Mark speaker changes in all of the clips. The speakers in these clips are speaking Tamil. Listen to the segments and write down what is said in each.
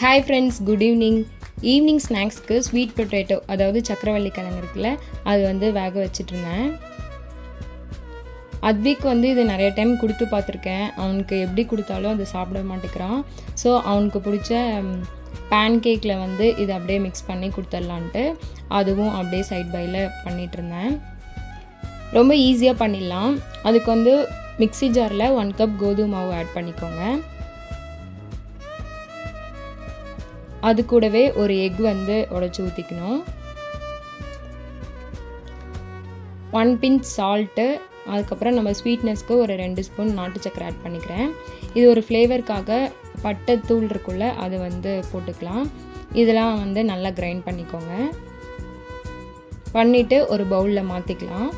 Speaker 1: Hi friends, good evening. Evening ஸ்நாக்ஸ்க்கு ஸ்வீட் பொட்டேட்டோ, அதாவது சக்கரவள்ளி கிழங்கு இருக்குல்ல, அது வந்து வேக வச்சிட்ருந்தேன். அத்விக் இது நிறைய டைம் கொடுத்து பார்த்துருக்கேன். அவனுக்கு எப்படி கொடுத்தாலும் அது சாப்பிட மாட்டேங்கிறான். ஸோ அவனுக்கு பிடிச்ச பேன் கேக்கில் இதை அப்படியே மிக்ஸ் பண்ணி கொடுத்துடலான்ட்டு அதுவும் அப்படியே சைட் பையில் பண்ணிகிட்ருந்தேன். ரொம்ப ஈஸியாக பண்ணிடலாம். அதுக்கு மிக்ஸி ஜாரில் 1 கப் கோதுமை மாவு ஆட் பண்ணிக்கோங்க. அது கூடவே ஒரு எக் உடைச்சி ஊற்றிக்கணும். 1 பிஞ்ச் சால்ட்டு, அதுக்கப்புறம் நம்ம ஸ்வீட்னஸ்க்கு ஒரு 2 ஸ்பூன் நாட்டு சக்கரை ஆட் பண்ணிக்கிறேன். இது ஒரு ஃப்ளேவருக்காக பட்டை தூள் இருக்குள்ள அது போட்டுக்கலாம். இதெல்லாம் நல்லா கிரைண்ட் பண்ணிக்கோங்க. பண்ணிவிட்டு ஒரு பவுலில் மாற்றிக்கலாம்.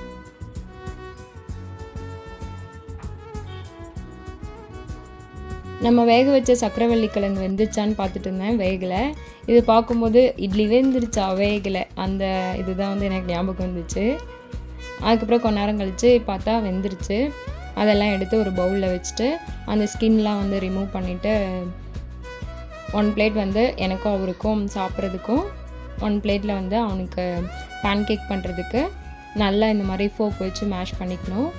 Speaker 1: நம்ம வேக வச்ச சக்கரவள்ளி கிழங்கு வெந்துச்சான்னு பார்த்துட்டு இருந்தேன், வேகலை. இது பார்க்கும்போது இட்லி வெந்துருச்சா வேகலை, அந்த இதுதான் எனக்கு ஞாபகம் வந்துச்சு. அதுக்கப்புறம் கொஞ்ச நேரம் கழித்து பார்த்தா வெந்துருச்சு. அதெல்லாம் எடுத்து ஒரு பவுலில் வச்சுட்டு அந்த ஸ்கின்லாம் ரிமூவ் பண்ணிவிட்டு 1 பிளேட் எனக்கும் அவருக்கும் சாப்பிட்றதுக்கும் 1 பிளேட்டில் அவனுக்கு பேன் கேக் பண்ணுறதுக்கு நல்லா இந்த மாதிரி ஃபோக் வச்சு மேஷ் பண்ணிக்கணும்.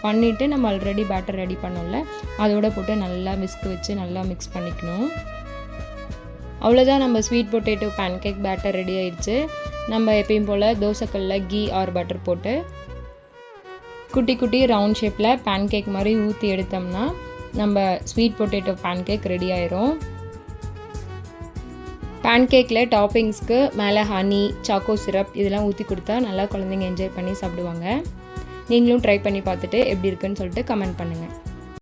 Speaker 1: பண்ணிவிட்டு நம்ம ஆல்ரெடி பேட்டர் ரெடி பண்ணோம்ல, அதோடு போட்டு நல்லா விஸ்க் வச்சு நல்லா மிக்ஸ் பண்ணிக்கணும். அவ்வளோதான், நம்ம sweet potato pancake batter ready ஆயிடுச்சு. நம்ம எப்பயும் போல் தோசைக்கல்லில் கீ ஆர் பட்டர் போட்டு குட்டி குட்டி ரவுண்ட் ஷேப்பில் பேன் கேக் மாதிரி ஊற்றி எடுத்தோம்னா நம்ம sweet potato pancake ready ஆயிரும். பேன் கேக்கில் டாப்பிங்ஸ்க்கு மேலே ஹனி, சாக்கோ சிரப் இதெல்லாம் ஊற்றி கொடுத்தா நல்லா குழந்தைங்க என்ஜாய் பண்ணி சாப்பிடுவாங்க. நீங்களும் ட்ரை பண்ணி பார்த்துட்டு எப்படி இருக்குன்னு சொல்லிட்டு கமெண்ட் பண்ணுங்கள்.